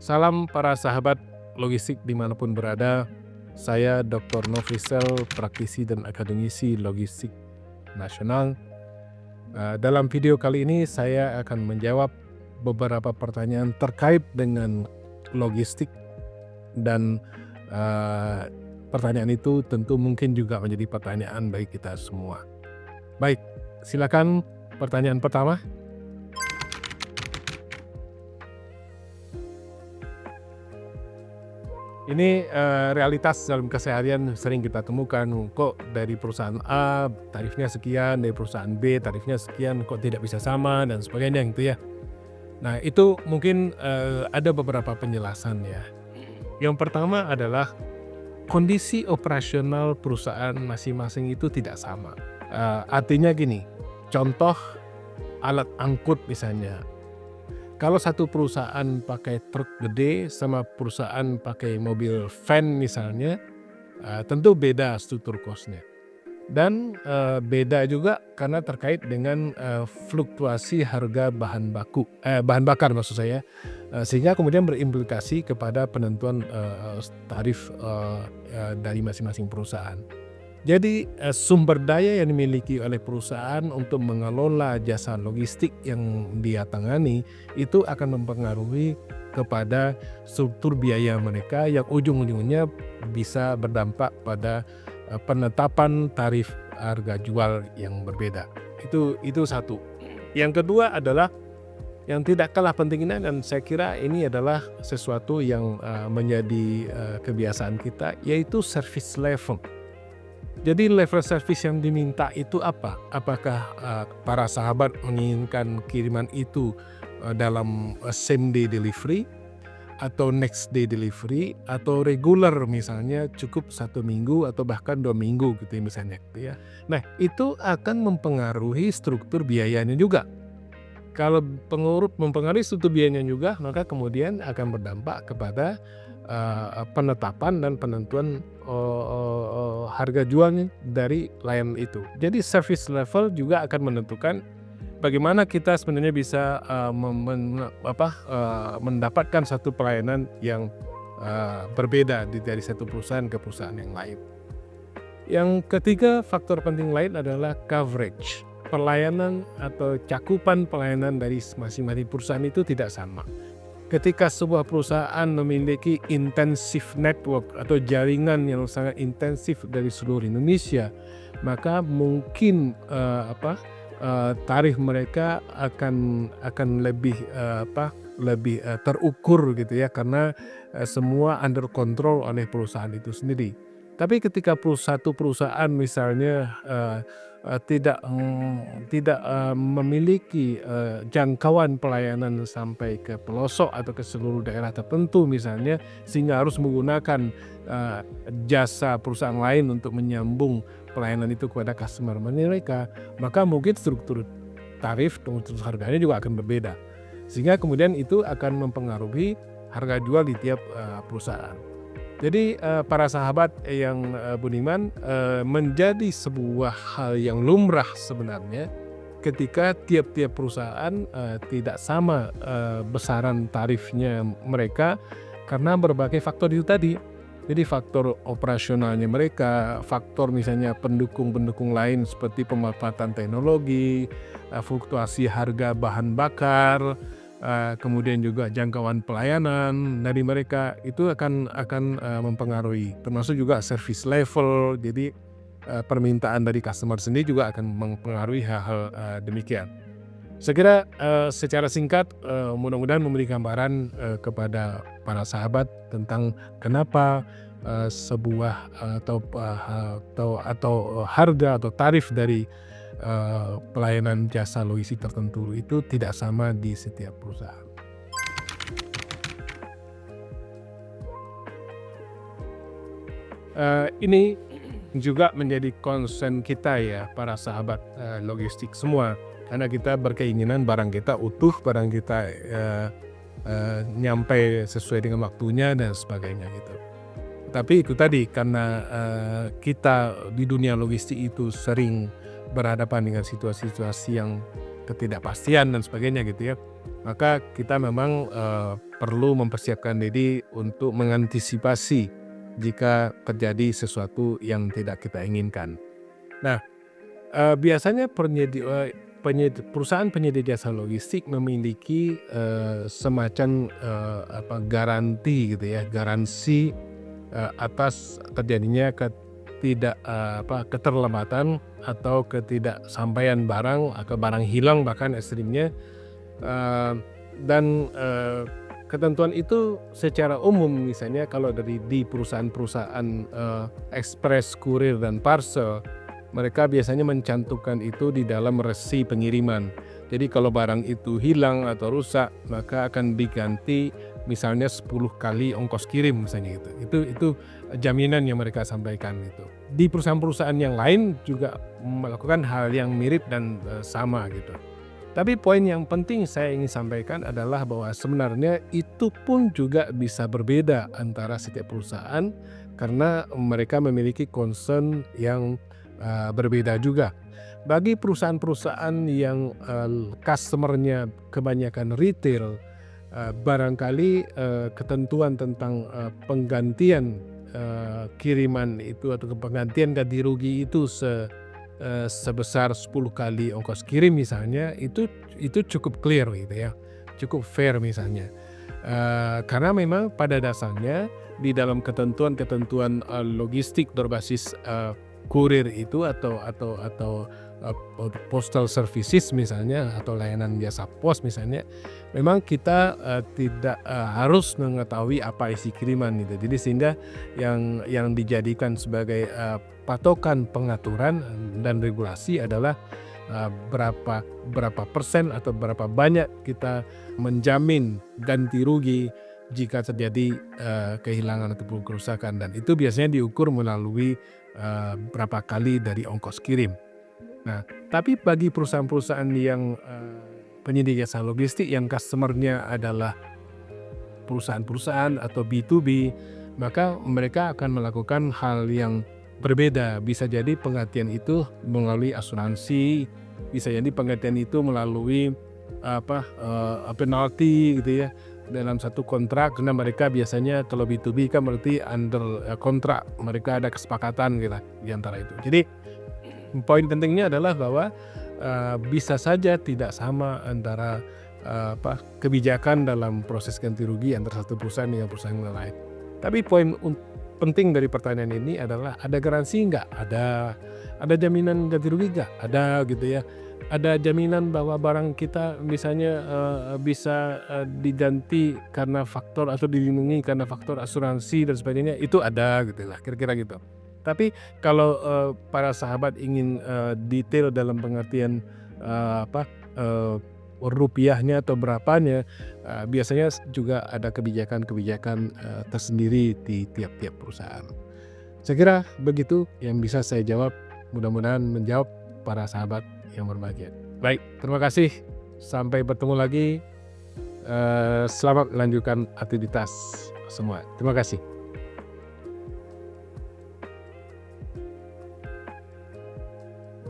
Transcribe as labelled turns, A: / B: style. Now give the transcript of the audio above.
A: Salam para sahabat logistik dimanapun berada. Saya Dr. Nofrisel, praktisi dan akademisi logistik nasional. Dalam video kali ini saya akan menjawab beberapa pertanyaan terkait dengan logistik dan pertanyaan itu tentu mungkin juga menjadi pertanyaan bagi kita semua. Baik, silakan pertanyaan pertama. Ini realitas dalam keseharian sering kita temukan, kok dari perusahaan A tarifnya sekian, dari perusahaan B tarifnya sekian, kok tidak bisa sama dan sebagainya gitu ya. Nah itu mungkin ada beberapa penjelasan ya. Yang pertama adalah kondisi operasional perusahaan masing-masing itu tidak sama. Artinya gini, contoh alat angkut misalnya. Kalau satu perusahaan pakai truk gede sama perusahaan pakai mobil van misalnya, tentu beda struktur cost-nya. Dan beda juga karena terkait dengan fluktuasi harga bahan bakar maksud saya, sehingga kemudian berimplikasi kepada penentuan tarif dari masing-masing perusahaan. Jadi sumber daya yang dimiliki oleh perusahaan untuk mengelola jasa logistik yang dia tangani itu akan mempengaruhi kepada struktur biaya mereka yang ujung-ujungnya bisa berdampak pada penetapan tarif harga jual yang berbeda. Itu satu. Yang kedua adalah yang tidak kalah pentingnya, dan saya kira ini adalah sesuatu yang menjadi kebiasaan kita, yaitu service level. Jadi level service yang diminta itu apa? Apakah para sahabat menginginkan kiriman itu dalam same day delivery atau next day delivery atau regular misalnya cukup 1 minggu atau bahkan 2 minggu gitu ya misalnya gitu ya. Nah itu akan mempengaruhi struktur biayanya juga. Kalau mempengaruhi struktur biayanya juga, maka kemudian akan berdampak kepada penetapan dan penentuan harga jualnya dari layanan itu. Jadi service level juga akan menentukan bagaimana kita sebenarnya bisa mendapatkan satu pelayanan yang berbeda dari satu perusahaan ke perusahaan yang lain. Yang ketiga, faktor penting lain adalah coverage. Pelayanan atau cakupan pelayanan dari masing-masing perusahaan itu tidak sama. Ketika sebuah perusahaan memiliki intensif network atau jaringan yang sangat intensif dari seluruh Indonesia, maka mungkin tarif mereka akan lebih terukur gitu ya, karena semua under control oleh perusahaan itu sendiri. Tapi ketika satu perusahaan misalnya tidak memiliki jangkauan pelayanan sampai ke pelosok atau ke seluruh daerah tertentu misalnya, sehingga harus menggunakan jasa perusahaan lain untuk menyambung pelayanan itu kepada customer mereka, maka mungkin struktur tarif, struktur harganya juga akan berbeda, sehingga kemudian itu akan mempengaruhi harga jual di tiap perusahaan. Jadi para sahabat yang budiman, menjadi sebuah hal yang lumrah sebenarnya ketika tiap-tiap perusahaan tidak sama besaran tarifnya mereka karena berbagai faktor itu tadi. Jadi faktor operasionalnya mereka, faktor misalnya pendukung-pendukung lain seperti pemanfaatan teknologi, fluktuasi harga bahan bakar, kemudian juga jangkauan pelayanan dari mereka itu akan mempengaruhi, termasuk juga service level. Jadi permintaan dari customer sendiri juga akan mempengaruhi hal-hal demikian. Saya kira secara singkat mudah-mudahan memberi gambaran kepada para sahabat tentang kenapa sebuah atau harga atau tarif dari pelayanan jasa logistik tertentu itu tidak sama di setiap perusahaan. Ini juga menjadi concern kita ya para sahabat logistik semua, karena kita berkeinginan barang kita utuh, barang kita nyampe sesuai dengan waktunya dan sebagainya gitu. Tapi itu tadi, karena kita di dunia logistik itu sering berhadapan dengan situasi-situasi yang ketidakpastian dan sebagainya gitu ya, maka kita memang perlu mempersiapkan diri untuk mengantisipasi jika terjadi sesuatu yang tidak kita inginkan. Nah, biasanya perusahaan penyedia jasa logistik memiliki semacam garansi gitu ya, garansi atas terjadinya keterlambatan atau ketidaksampaian barang atau barang hilang bahkan ekstrimnya, dan ketentuan itu secara umum misalnya kalau di perusahaan-perusahaan ekspres, kurir dan parcel, mereka biasanya mencantumkan itu di dalam resi pengiriman. Jadi kalau barang itu hilang atau rusak, maka akan diganti misalnya 10 kali ongkos kirim misalnya gitu. Itu jaminan yang mereka sampaikan itu. Di perusahaan-perusahaan yang lain juga melakukan hal yang mirip dan sama gitu. Tapi poin yang penting saya ingin sampaikan adalah bahwa sebenarnya itu pun juga bisa berbeda antara setiap perusahaan karena mereka memiliki concern yang berbeda juga. Bagi perusahaan-perusahaan yang customer-nya kebanyakan retail, barangkali ketentuan tentang penggantian kiriman itu atau penggantian ganti rugi itu sebesar 10 kali ongkos kirim misalnya, itu cukup clear gitu ya, cukup fair misalnya. Karena memang pada dasarnya di dalam ketentuan logistik berbasis kurir itu atau postal services misalnya atau layanan jasa pos misalnya, memang kita tidak harus mengetahui apa isi kiriman gitu. Jadi sehingga yang dijadikan sebagai patokan pengaturan dan regulasi adalah berapa persen atau berapa banyak kita menjamin ganti rugi jika terjadi kehilangan atau kerusakan, dan itu biasanya diukur melalui berapa kali dari ongkos kirim. Nah, tapi bagi perusahaan-perusahaan yang penyedia jasa logistik yang customer-nya adalah perusahaan-perusahaan atau B2B, maka mereka akan melakukan hal yang berbeda. Bisa jadi penggantian itu melalui asuransi, bisa jadi penggantian itu melalui penalti gitu ya dalam satu kontrak, karena mereka biasanya kalau B2B kan berarti under kontrak, mereka ada kesepakatan gitu di antara itu. Jadi poin pentingnya adalah bahwa bisa saja tidak sama antara kebijakan dalam proses ganti rugi antara satu perusahaan dengan perusahaan yang lain. Tapi poin penting dari pertanyaan ini adalah ada garansi nggak? Ada jaminan ganti rugi nggak? Ada gitu ya. Ada jaminan bahwa barang kita misalnya bisa diganti karena faktor atau dilindungi karena faktor asuransi dan sebagainya, itu ada gitu lah, kira-kira gitu. Tapi kalau para sahabat ingin detail dalam pengertian rupiahnya atau berapanya, biasanya juga ada kebijakan-kebijakan tersendiri di tiap-tiap perusahaan. Saya kira begitu yang bisa saya jawab, mudah-mudahan menjawab para sahabat yang berbahagia. Baik, terima kasih. Sampai bertemu lagi. Selamat melanjutkan aktivitas semua. Terima kasih.